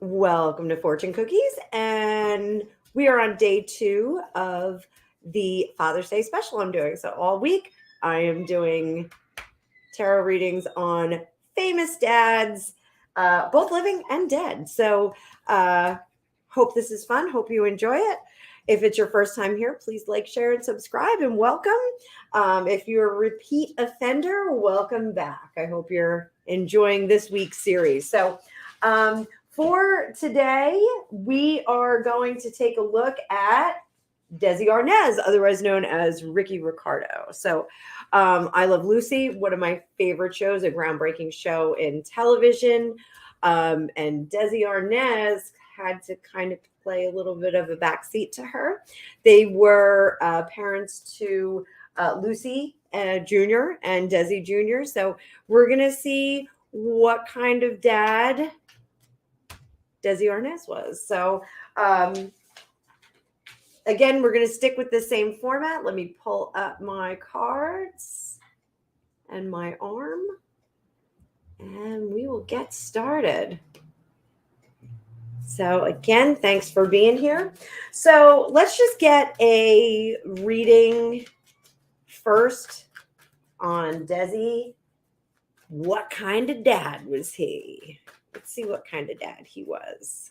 Welcome to Fortune Cookies, and we are on day 2 of the Father's Day special I'm doing. So all week I am doing tarot readings on famous dads, both living and dead. So hope this is fun. Hope you enjoy it. If it's your first time here, please like, share, and subscribe, and welcome. If you're a repeat offender, welcome back. I hope you're enjoying this week's series. So for today, we are going to take a look at DesiArnaz, otherwise known as Ricky Ricardo. So I Love Lucy, one of my favorite shows, a groundbreaking show in television. And DesiArnaz had to kind of play a little bit of a backseat to her. They were parents to Lucy Jr. and Desi Jr. So we're going to see what kind of dad DesiArnaz was. So again, we're going to stick with the same format. Let me pull up my cards and my arm, and we will get started. So again, thanks for being here. So let's just get a reading first on Desi. What kind of dad was he? Let's see what kind of dad he was.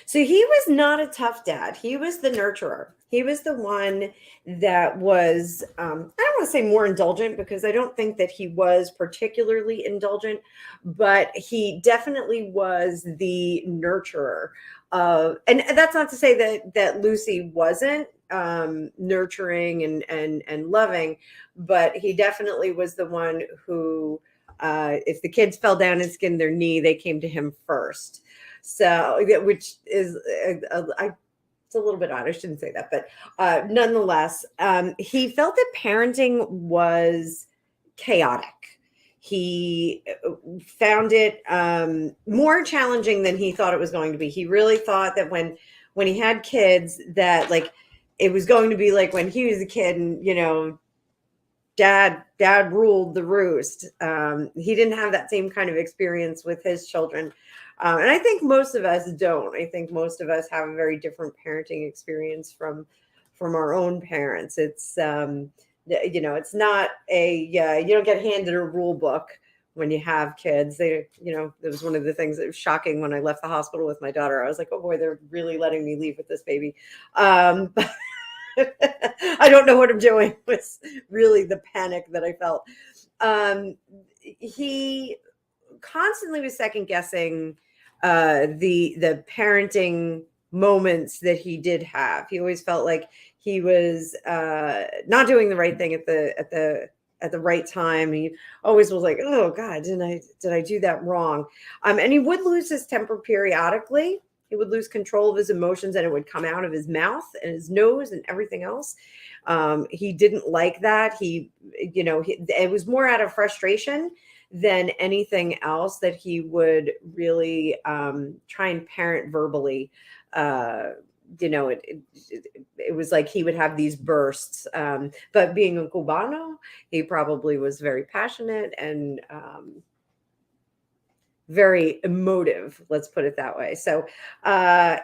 So he was not a tough dad. He was the nurturer. He was the one that was, I don't want to say more indulgent, because I don't think that he was particularly indulgent, but he definitely was the nurturer. And that's not to say that Lucy wasn't nurturing and loving, but he definitely was the one who, if the kids fell down and skinned their knee, they came to him first. So, which is, it's a little bit odd. I shouldn't say that, but nonetheless, he felt that parenting was chaotic. He found it more challenging than he thought it was going to be. He really thought that when he had kids, that like it was going to be like when he was a kid, and dad ruled the roost. He didn't have that same kind of experience with his children. And I think most of us don't. I think most of us have a very different parenting experience from our own parents. It's it's not a you don't get handed a rule book when you have kids. That was one of the things that was shocking when I left the hospital with my daughter. I was like, oh boy, they're really letting me leave with this baby. But I don't know what I'm doing was really the panic that I felt. He constantly was second guessing the parenting moments that he did have. He always felt like he was not doing the right thing at the right time. He always was like, oh God, did I do that wrong? And he would lose his temper periodically. He would lose control of his emotions, and it would come out of his mouth and his nose and everything else. He didn't like that. It was more out of frustration than anything else that he would really try and parent verbally. It was like he would have these bursts. But being a Cubano, he probably was very passionate and very emotive, let's put it that way. So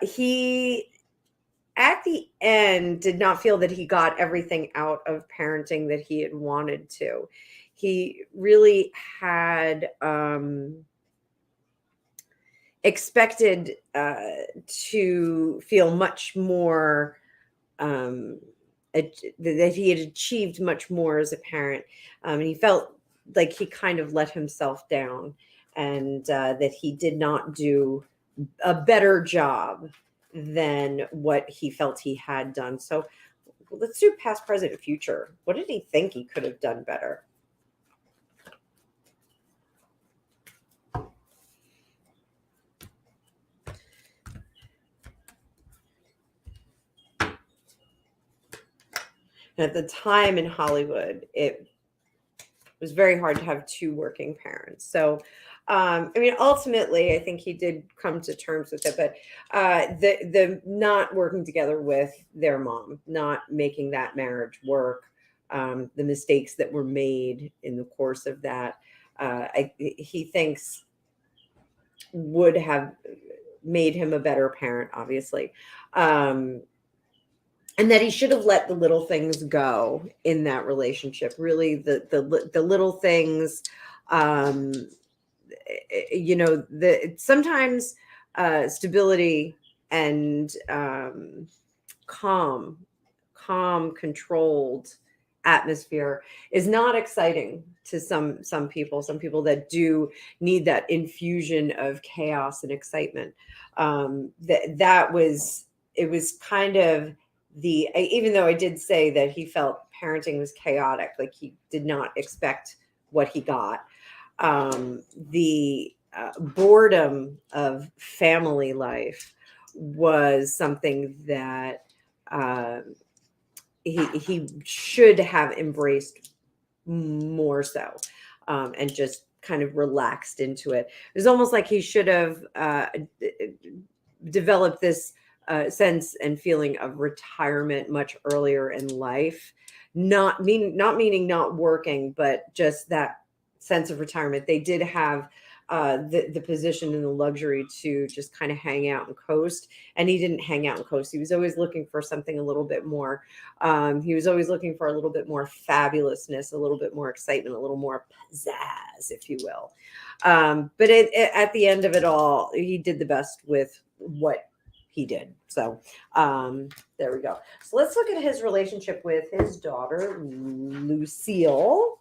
he, at the end, did not feel that he got everything out of parenting that he had wanted to. He really had expected to feel much more, that he had achieved much more as a parent. And he felt like he kind of let himself down, and that he did not do a better job than what he felt he had done. So let's do past, present, and future. What did he think he could have done better? And at the time in Hollywood, it was very hard to have two working parents. So, I mean, ultimately, I think he did come to terms with it, but the not working together with their mom, not making that marriage work, the mistakes that were made in the course of that, he thinks would have made him a better parent, obviously. Um, and that he should have let the little things go in that relationship. Really, the little things, um, the sometimes stability and calm, controlled atmosphere is not exciting to some people. Some people that do need that infusion of chaos and excitement. That was it was kind of even though I did say that he felt parenting was chaotic, like he did not expect what he got. The boredom of family life was something that uh, he should have embraced more so, and just kind of relaxed into it. It was almost like he should have developed this sense and feeling of retirement much earlier in life. Not meaning not working, but just that sense of retirement. They did have the position and the luxury to just kind of hang out and coast. And he didn't hang out and coast. He was always looking for something a little bit more. He was always looking for a little bit more fabulousness, a little bit more excitement, a little more pizzazz, if you will. But at the end of it all, he did the best with what he did. So there we go. So let's look at his relationship with his daughter, Lucille.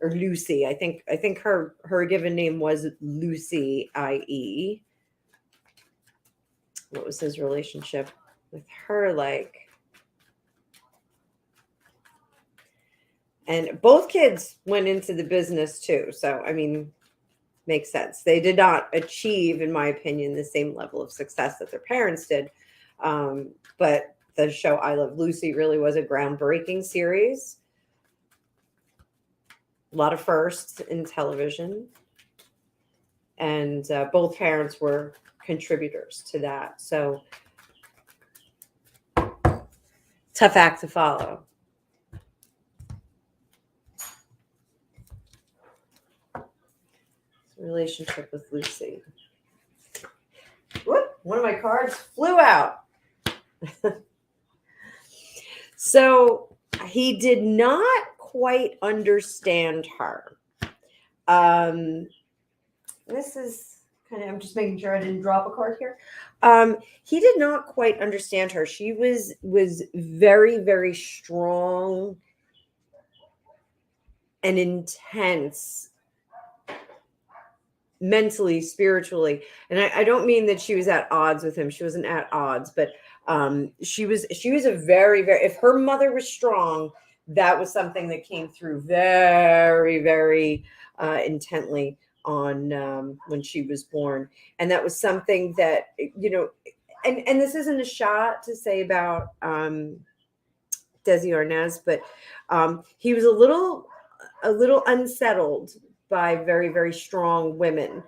Or Lucy. I think her given name was Lucy, i.e. What was his relationship with her like? And both kids went into the business too. So, I mean, makes sense. They did not achieve, in my opinion, the same level of success that their parents did. But the show I Love Lucy really was a groundbreaking series. A lot of firsts in television. And both parents were contributors to that. So, tough act to follow. Relationship with Lucy. Whoop, one of my cards flew out. So he did not quite understand her. This is kind of, I'm just making sure I didn't drop a card here. He did not quite understand her. She was very, very strong and intense mentally, spiritually. And I don't mean that she was at odds with him. She wasn't at odds, but she was a very, very, if her mother was strong, that was something that came through very, very intently on when she was born. And that was something that, and this isn't a shot to say about DesiArnaz, but he was a little unsettled by very, very strong women.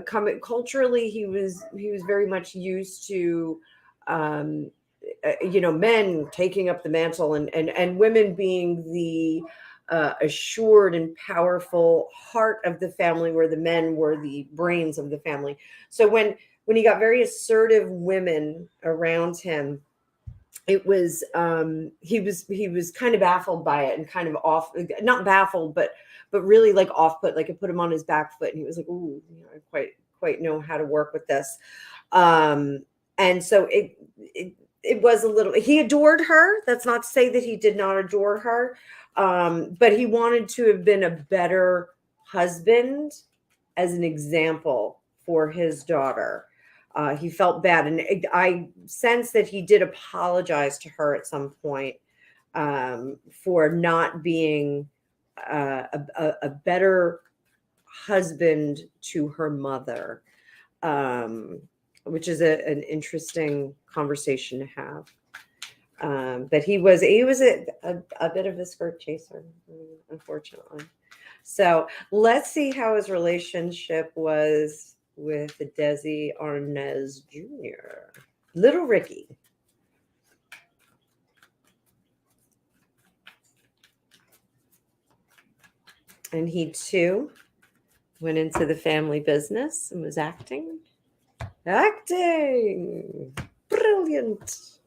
Culturally, he was very much used to, men taking up the mantle and women being the assured and powerful heart of the family, where the men were the brains of the family. So when he got very assertive women around him, it was he was kind of baffled by it and kind of off, not baffled, but really like off put, like it put him on his back foot, and he was like, ooh, I quite know how to work with this. And so it was a little, he adored her. That's not to say that he did not adore her. But he wanted to have been a better husband as an example for his daughter. He felt bad. And I sense that he did apologize to her at some point for not being a better husband to her mother, which is an interesting conversation to have. But he was a bit of a skirt chaser, unfortunately. So let's see how his relationship was with Desi Arnaz Jr. Little Ricky. And he too went into the family business and was acting. Acting. Brilliant.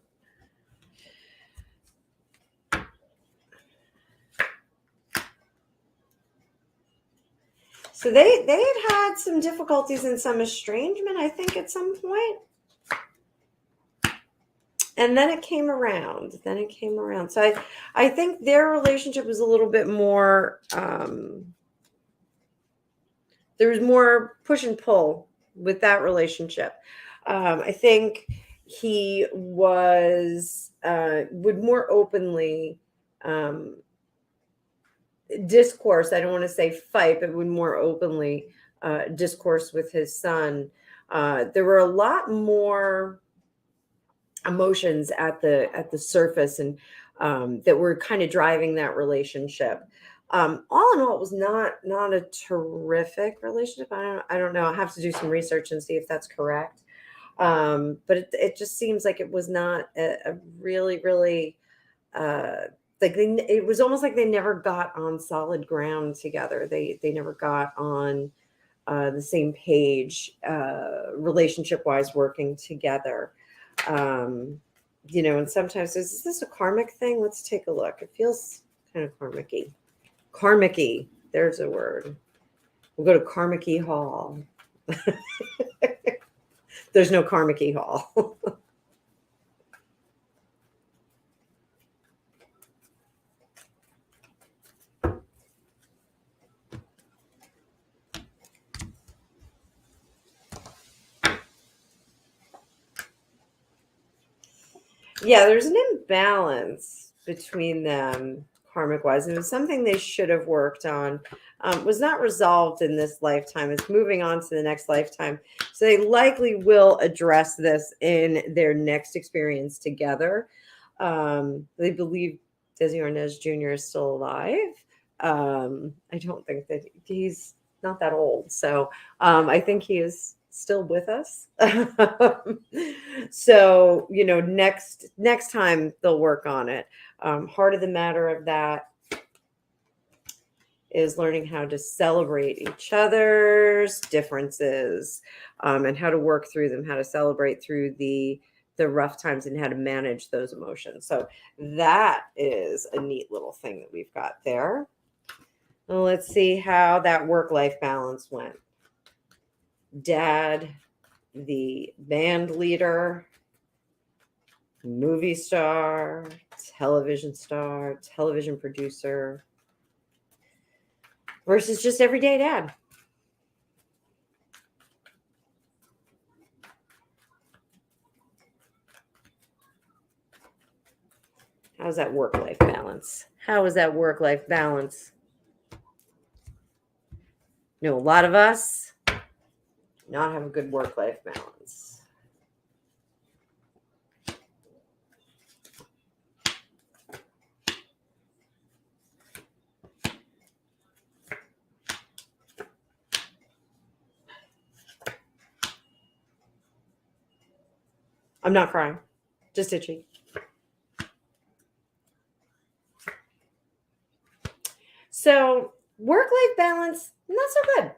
So they had some difficulties and some estrangement, I think, at some point. And then it came around. So I think their relationship was a little bit more there was more push and pull with that relationship. I think he was would more openly um, discourse. I don't want to say fight, but would more openly discourse with his son. There were a lot more emotions at the surface, and that were kind of driving that relationship. All in all, it was not a terrific relationship. I don't know. I have to do some research and see if that's correct. But it just seems like it was not a really really like it was almost like they never got on solid ground together. They never got on the same page, relationship wise, working together. Um, and sometimes is this a karmic thing? Let's take a look. It feels kind of karmic-y. Karmic-y. There's a word. We'll go to Karmic-y Hall. There's no Karmic-y Hall. Yeah, there's an imbalance between them karmic wise. It was something they should have worked on. Was not resolved in this lifetime. It's moving on to the next lifetime. So they likely will address this in their next experience together. They believe DesiArnaz Jr. is still alive. I don't think that he's not that old. So I think he is still with us. So next time they'll work on it. Heart of the matter of that is learning how to celebrate each other's differences, and how to work through them, how to celebrate through the rough times, and how to manage those emotions. So that is a neat little thing that we've got there. Well, let's see how that work-life balance went. Dad, the band leader, movie star, television producer, versus just everyday dad. How's that work-life balance? How is that work-life balance? A lot of us not have a good work-life balance. I'm not crying, just itchy. So work-life balance, not so good.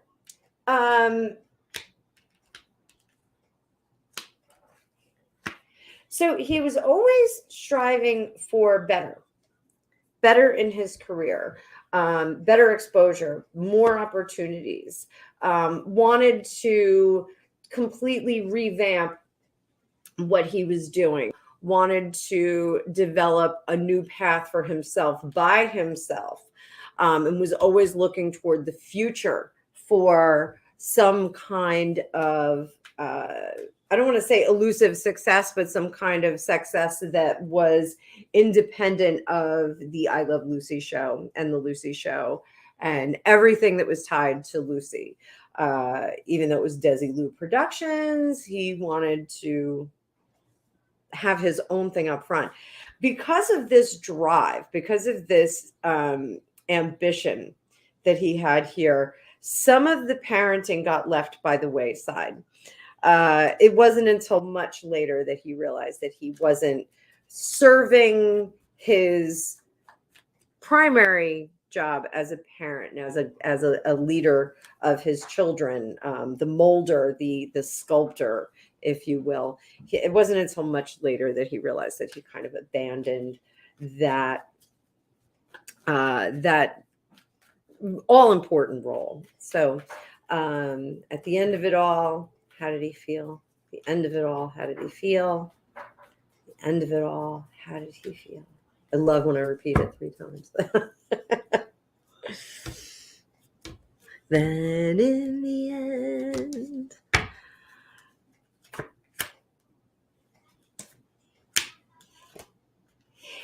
So he was always striving for better in his career, better exposure, more opportunities, wanted to completely revamp what he was doing, wanted to develop a new path for himself by himself, and was always looking toward the future for some kind of I don't want to say elusive success, but some kind of success that was independent of the I Love Lucy show and the Lucy show and everything that was tied to Lucy. Even though it was Desi Lou Productions, he wanted to have his own thing up front. Because of this drive, because of this ambition that he had here, some of the parenting got left by the wayside. It wasn't until much later that he realized that he wasn't serving his primary job as a parent, as a leader of his children, the molder, the sculptor, if you will. It wasn't until much later that he realized that he kind of abandoned that that all important role. So at the end of it all, how did he feel? The end of it all, how did he feel? The end of it all, how did he feel? I love when I repeat it 3 times. Then in the end,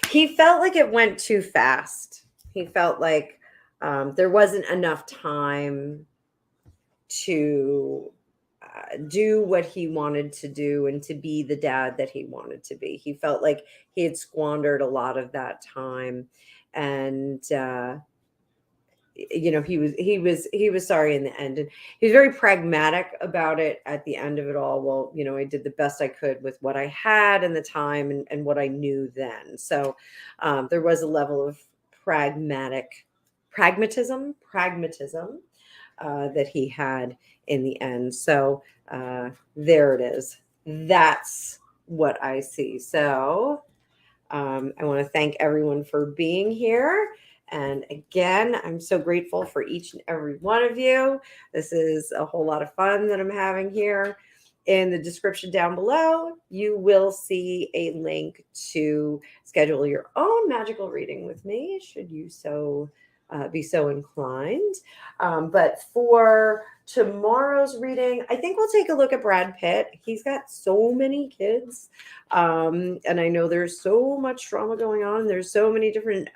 he felt like it went too fast. He felt like there wasn't enough time to do what he wanted to do and to be the dad that he wanted to be. He felt like he had squandered a lot of that time, and he was sorry in the end, and he was very pragmatic about it at the end of it all. Well, I did the best I could with what I had and the time, and what I knew then. So there was a level of pragmatism that he had in the end. So there it is. That's what I see. So I want to thank everyone for being here. And again, I'm so grateful for each and every one of you. This is a whole lot of fun that I'm having here. In the description down below, you will see a link to schedule your own magical reading with me, should you be so inclined. But for tomorrow's reading, I think we'll take a look at Brad Pitt. He's got so many kids. And I know there's so much drama going on. There's so many different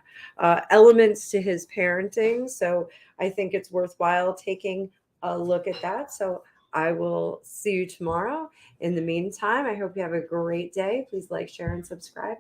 elements to his parenting. So I think it's worthwhile taking a look at that. So I will see you tomorrow. In the meantime, I hope you have a great day. Please like, share, and subscribe.